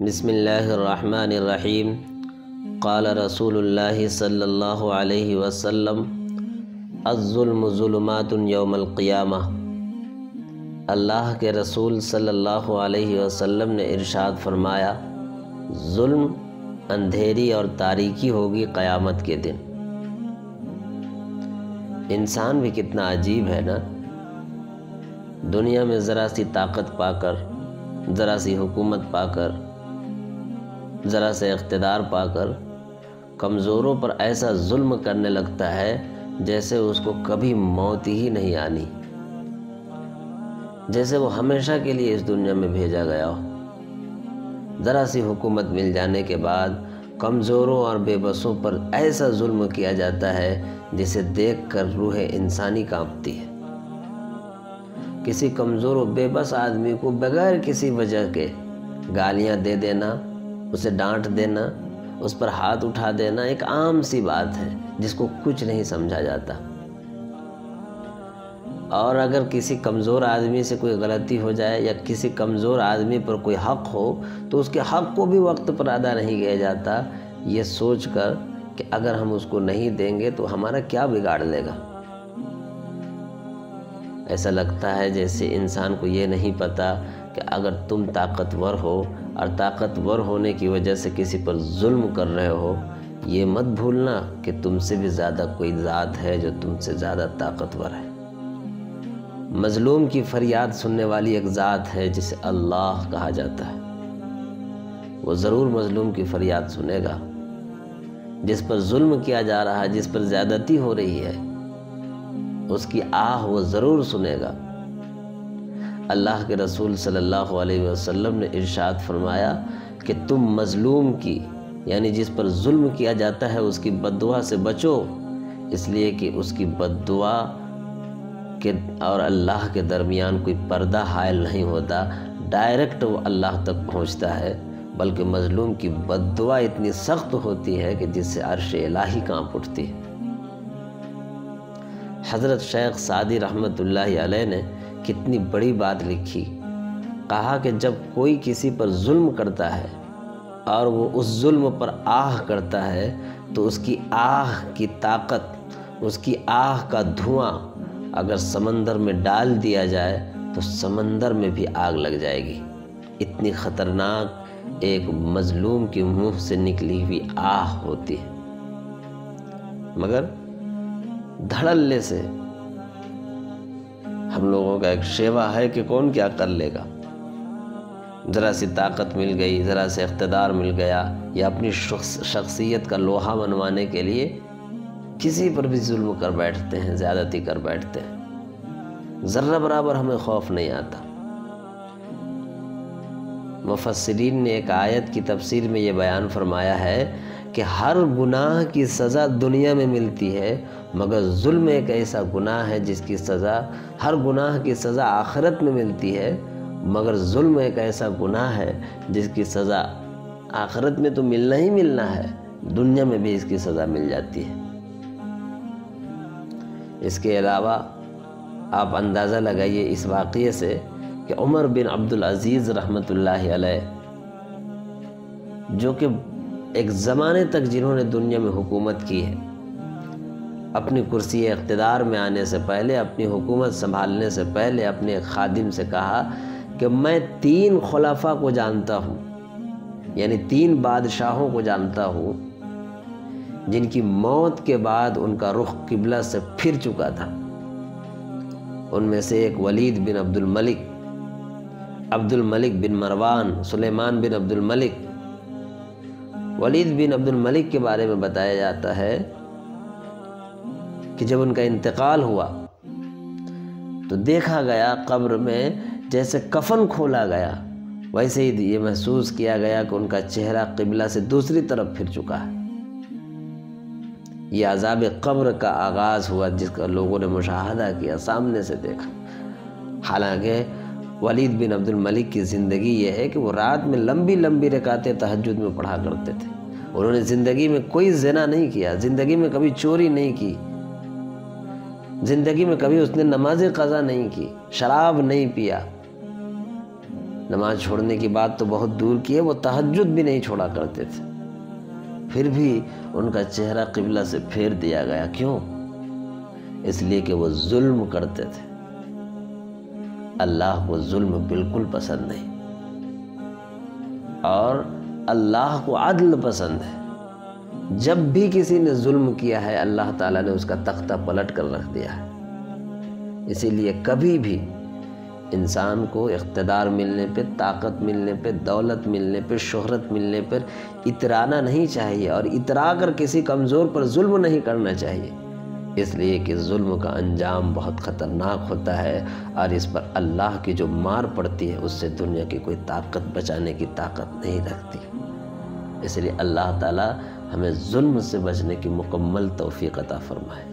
بسم اللہ الرحمن الرحیم۔ قال رسول اللہ صلی اللہ علیہ وسلم الظلم ظلمات یوم القیامہ۔ اللہ کے رسول صلی اللہ علیہ وسلم نے ارشاد فرمایا، ظلم اندھیری اور تاریکی ہوگی قیامت کے دن۔ انسان بھی کتنا عجیب ہے نا، دنیا میں ذرا سی طاقت پا کر، ذرا سی حکومت پا کر، ذرا سے اقتدار پا کر کمزوروں پر ایسا ظلم کرنے لگتا ہے جیسے اس کو کبھی موت ہی نہیں آنی، جیسے وہ ہمیشہ کے لیے اس دنیا میں بھیجا گیا ہو۔ ذرا سی حکومت مل جانے کے بعد کمزوروں اور بے بسوں پر ایسا ظلم کیا جاتا ہے جسے دیکھ کر روح انسانی کانپتی ہے۔ کسی کمزور و بے بس آدمی کو بغیر کسی وجہ کے گالیاں دے دینا، اسے ڈانٹ دینا، اس پر ہاتھ اٹھا دینا ایک عام سی بات ہے جس کو کچھ نہیں سمجھا جاتا۔ اور اگر کسی کمزور آدمی سے کوئی غلطی ہو جائے یا کسی کمزور آدمی پر کوئی حق ہو تو اس کے حق کو بھی وقت پر ادا نہیں کیا جاتا، یہ سوچ کر کہ اگر ہم اس کو نہیں دیں گے تو ہمارا کیا بگاڑ لے گا۔ ایسا لگتا ہے جیسے انسان کو یہ نہیں پتا کہ اگر تم طاقتور ہو اور طاقتور ہونے کی وجہ سے کسی پر ظلم کر رہے ہو، یہ مت بھولنا کہ تم سے بھی زیادہ کوئی ذات ہے جو تم سے زیادہ طاقتور ہے۔ مظلوم کی فریاد سننے والی ایک ذات ہے جسے اللہ کہا جاتا ہے، وہ ضرور مظلوم کی فریاد سنے گا۔ جس پر ظلم کیا جا رہا ہے، جس پر زیادتی ہو رہی ہے، اس کی آہ وہ ضرور سنے گا۔ اللہ کے رسول صلی اللہ علیہ وسلم نے ارشاد فرمایا کہ تم مظلوم کی، یعنی جس پر ظلم کیا جاتا ہے، اس کی بد دعا سے بچو، اس لیے کہ اس کی بد دعا کے اور اللہ کے درمیان کوئی پردہ حائل نہیں ہوتا، ڈائریکٹ وہ اللہ تک پہنچتا ہے، بلکہ مظلوم کی بد دعا اتنی سخت ہوتی ہے کہ جس سے عرش الہی کانپ اٹھتی ہے۔ حضرت شیخ سعدی رحمۃ اللہ علیہ نے کتنی بڑی بات لکھی، کہا کہ جب کوئی کسی پر ظلم کرتا ہے اور وہ اس ظلم پر آہ کرتا ہے تو اس کی آہ کی طاقت، اس کی آہ کا دھواں اگر سمندر میں ڈال دیا جائے تو سمندر میں بھی آگ لگ جائے گی۔ اتنی خطرناک ایک مظلوم کے منہ سے نکلی ہوئی آہ ہوتی ہے، مگر دھڑلے سے ہم لوگوں کا ایک شیوا ہے کہ کون کیا کر لے گا۔ ذرا سی طاقت مل گئی، ذرا سے اقتدار مل گیا، یا اپنی شخصیت کا لوہا منوانے کے لیے کسی پر بھی ظلم کر بیٹھتے ہیں، زیادتی کر بیٹھتے ہیں، ذرہ برابر ہمیں خوف نہیں آتا۔ مفسرین نے ایک آیت کی تفسیر میں یہ بیان فرمایا ہے کہ ہر گناہ کی سزا دنیا میں ملتی ہے، مگر ظلم ایک ایسا گناہ ہے جس کی سزا، ہر گناہ کی سزا آخرت میں ملتی ہے، مگر ظلم ایک ایسا گناہ ہے جس کی سزا آخرت میں تو ملنا ہی ملنا ہے، دنیا میں بھی اس کی سزا مل جاتی ہے۔ اس کے علاوہ آپ اندازہ لگائیے اس واقعے سے کہ عمر بن عبدالعزیز رحمۃ اللہ علیہ، جو کہ ایک زمانے تک جنہوں نے دنیا میں حکومت کی ہے، اپنی کرسی اقتدار میں آنے سے پہلے، اپنی حکومت سنبھالنے سے پہلے اپنے خادم سے کہا کہ میں 3 خلفاء کو جانتا ہوں، یعنی 3 بادشاہوں کو جانتا ہوں جن کی موت کے بعد ان کا رخ قبلہ سے پھر چکا تھا۔ ان میں سے ایک ولید بن عبد الملک بن مروان، سلیمان بن عبد الملک۔ ولید بن عبد الملک کے بارے میں بتایا جاتا ہے کہ جب ان کا انتقال ہوا تو دیکھا گیا قبر میں جیسے کفن کھولا گیا، ویسے ہی یہ محسوس کیا گیا کہ ان کا چہرہ قبلہ سے دوسری طرف پھر چکا ہے۔ یہ عذاب قبر کا آغاز ہوا جس کا لوگوں نے مشاہدہ کیا، سامنے سے دیکھا۔ حالانکہ ولید بن عبد الملک کی زندگی یہ ہے کہ وہ رات میں لمبی لمبی رکعتیں تہجد میں پڑھا کرتے تھے۔ انہوں نے زندگی میں کوئی زنا نہیں کیا، زندگی میں کبھی چوری نہیں کی، زندگی میں کبھی اس نے نماز قضا نہیں کی، شراب نہیں پیا، نماز چھوڑنے کی بات تو بہت دور کی ہے، وہ تہجد بھی نہیں چھوڑا کرتے تھے، پھر بھی ان کا چہرہ قبلہ سے پھیر دیا گیا۔ کیوں؟ اس لیے کہ وہ ظلم کرتے تھے۔ اللہ کو ظلم بالکل پسند نہیں، اور اللہ کو عدل پسند ہے۔ جب بھی کسی نے ظلم کیا ہے اللہ تعالیٰ نے اس کا تختہ پلٹ کر رکھ دیا ہے۔ اسی لیے کبھی بھی انسان کو اقتدار ملنے پہ، طاقت ملنے پہ، دولت ملنے پہ، شہرت ملنے پر اترانا نہیں چاہیے، اور اترا کر کسی کمزور پر ظلم نہیں کرنا چاہیے، اس لیے کہ ظلم کا انجام بہت خطرناک ہوتا ہے، اور اس پر اللہ کی جو مار پڑتی ہے اس سے دنیا کی کوئی طاقت بچانے کی طاقت نہیں رکھتی۔ اس لیے اللہ تعالیٰ ہمیں ظلم سے بچنے کی مکمل توفیق عطا فرمائے۔